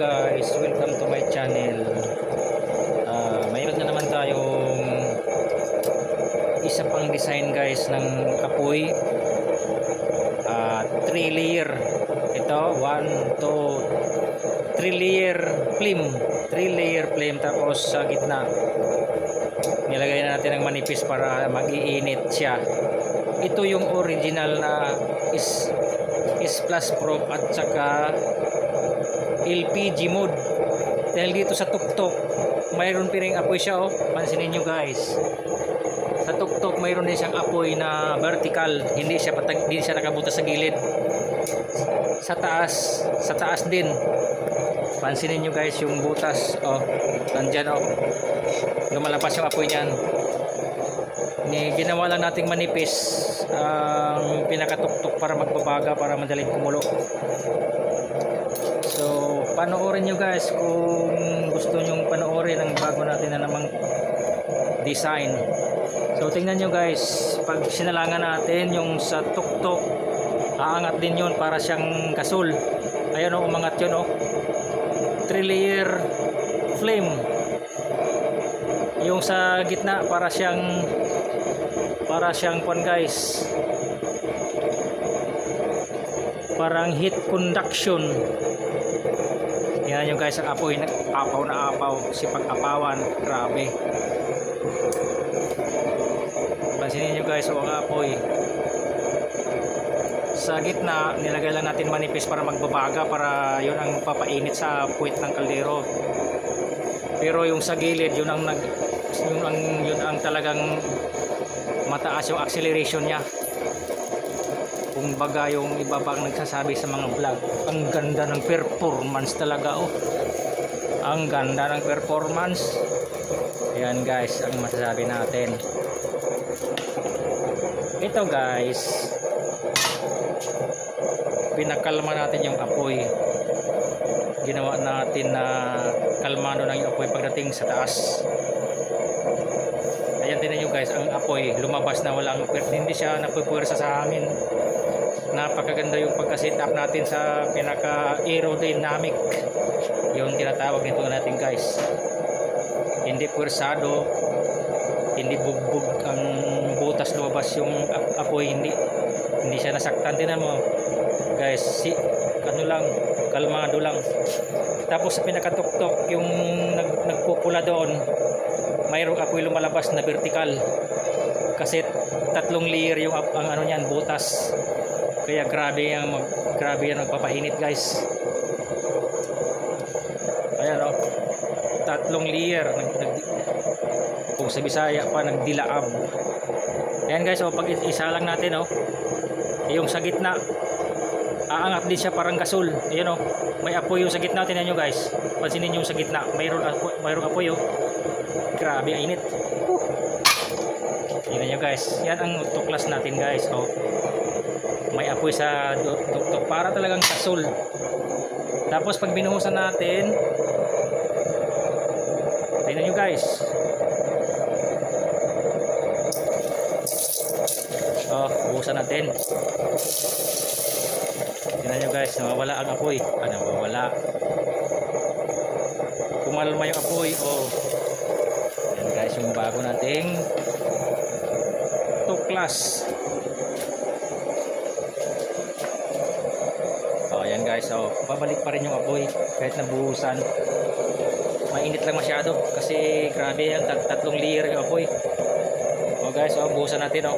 guys, welcome to my channel. Mayroon na naman tayong isa pang design guys ng apoy. 3 layer. Ito 1, 2, 3 layer flame. 3 layer flame, tapos sa gitna nilagay na natin ng manipis para mag-iinit siya. Ito yung original na is plus proof at saka LPG mode. Dahil dito sa tuktok mayroon pa ring apoy siya, oh. Pansinin nyo guys, sa tuktok mayroon din siyang apoy na vertical, hindi siya nakabutas sa gilid. Sa taas din, pansinin nyo guys yung butas, oh, nandyan, oh, lumalabas yung apoy niyan. Ginawa lang nating manipis ang pinakatuktok para magbabaga, para madaling kumulo. So panoorin nyo guys kung gusto nyong panoorin ang bago natin na namang design. So tingnan nyo guys, pag sinalangan natin yung sa tuktok, aangat din yun para siyang gasol. Ayan, o, umangat yun, o. 3 layer flame. Yung sa gitna para siyang pan guys, parang heat conduction. Yan yung guys, ang apoy, apaw na apaw, sipag-apawan, grabe. Pansinin nyo guys, ang apoy. Sa gitna nilagay lang natin manipis para magbabaga, para yun ang papainit sa puwit ng kaldero. Pero yung sa gilid, yun ang talagang mataas yung acceleration niya. Kung baga yung iba pang nagsasabi sa mga vlog, ang ganda ng performance talaga, oh. Ang ganda ng performance. Ayan guys, ang masasabi natin. Ito guys, pinakalma natin yung apoy. Ginawa natin na kalmado ng apoy pagdating sa taas. Ayan, tinan nyo guys, ang apoy lumabas na, hindi siya napupuwersa sa hangin. Napakaganda yung pagka-set up natin sa pinaka-aerodynamic, yung tinatawag nito natin guys. Hindi puwersado, hindi bugbog ang butas lumabas yung apoy, hindi siya nasaktan. Tinan mo guys, ano lang, kalmado lang. Tapos sa pinakatuktok, yung nagpupula doon, mayroong apoy lumalabas na vertical, kasi 3 layer yung ang ano niyan, butas. Kaya grabe yan magpapainit guys. Ayan, oh, 3 layer, kung sa Bisaya pa, nagdilaab. Ayan guys, oh, pag isa lang natin, oh, yung sa gitna aangat din siya parang gasol. Ayan, oh, may apoy yung sa gitna. Tingnan nyo guys, pansinin nyo sa gitna, mayroong apoy, oh. Grabe ang init. Tingnan nyo guys, yan ang tuklas natin guys, oh. May apoy sa tuktok para talagang gasol. Tapos pag binuhusan natin, tingnan nyo guys, oh, buhusan natin. Tingnan nyo guys, nawawala ang apoy. Nawawala. Kumalma yung apoy, oh. Yan guys, yung bago nating tuklas. Oh, yan guys, oh, babalik pa rin yung apoy kahit nabuhusan. Mainit lang masyado kasi grabe yan, 3 layer yung apoy. Oh guys, oh, buhusan natin, oh.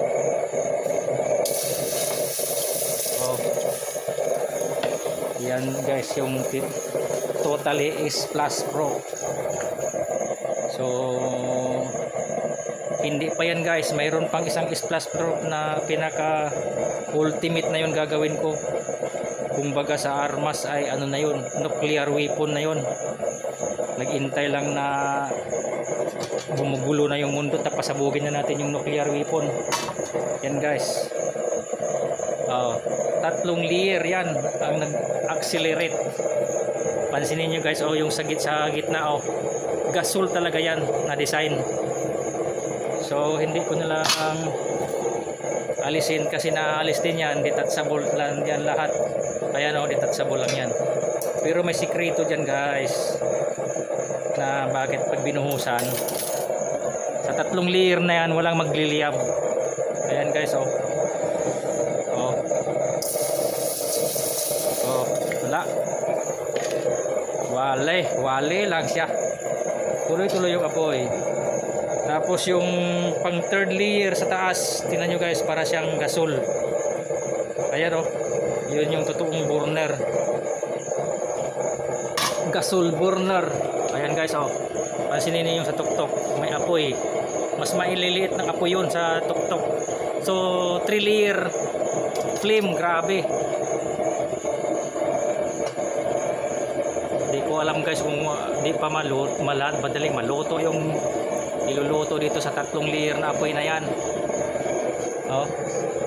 Oh. Yan guys, yung totally is plus pro. So hindi pa yan guys, mayroon pang isang is plus pro na pinaka ultimate na yun gagawin ko. Kumbaga sa armas ay ano na yun, nuclear weapon na yun. Naghintay lang na bumugulo na yung mundo, tapos sabugin na natin yung nuclear weapon. Yan guys, oh, 3 layer yan ang nag-accelerate. Pansinin nyo guys, oh, yung sa gitna, oh, gasol talaga yan na design. So hindi ko na lang alisin kasi naalis din yan, detachable lang yan lahat. Ayan, o, detachable lang yan. Pero may sikreto dyan guys, na bakit pag binuhusan sa 3 layer na yan walang magliliyab. Ayan guys, oh. Wala. Wale lang siya. Tuloy-tuloy yung apoy. Tapos yung pang 3rd layer sa taas, tingnan nyo guys, para siyang gasol. Ayan, oh. Yun yung totoong burner. Gasol burner. Ayan guys, oh. Pansinin niyo yung sa tuktok, may apoy. Mas maililiit ng apoy yun sa tuktok. So 3 layer flame, grabe. Di ko alam guys kung di pa madaling maluto yung iluluto dito sa 3 layer na apoy na yan. Oh,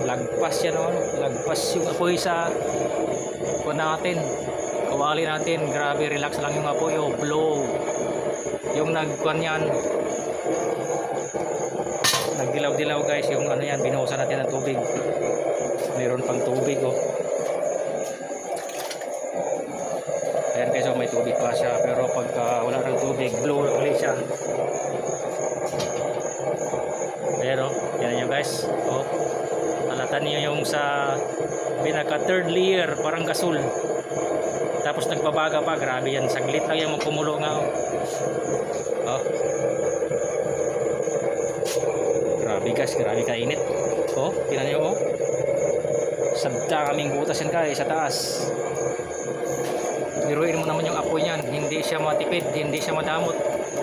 lagpas yan, oh. Lagpas yung apoy sa kuha natin. Kawali natin, grabe, relax lang yung apoy, oh, blow. Yung nagkuhan yan, nagdilaw-dilaw guys, yung ano yan, binuhusan natin ng tubig. Mayroon pang tubig, oh. Ayan guys, oh, may tubig pa siya, pero pagka wala ng tubig, blow ulit siya. Ayan, oh, yan nyo guys, oh. Alatan nyo yung sa pinaka 3rd layer, parang gasol. Tapos nagbabaga pa, grabe yan, saglit lang yan magkumulo nga, oh. Oh. Grabe guys, grabe kainit. Oh, tingnan nyo, oh. Sadya kaming butas yan guys sa taas. Biruin mo naman yung apoy niyan, hindi siya matipid, hindi siya madamot.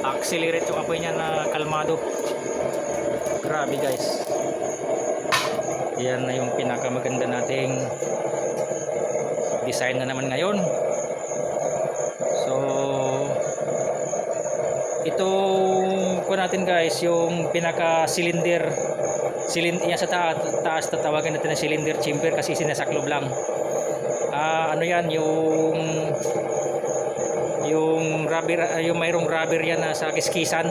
Accelerate yung apoy niyan na kalmado. Grabe guys. Yan na yung pinakamaganda nating design na naman ngayon. So itong ko natin guys, yung pinaka cylinder yan sa taas, tatawagan natin na cylinder chamber kasi sinasaklob lang. Ano yan, yung rubber, yung mayroong rubber yan na sa kiskisan,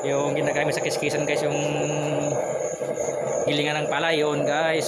yung ginagamit sa kiskisan guys, yung gilingan ng palay, yun guys.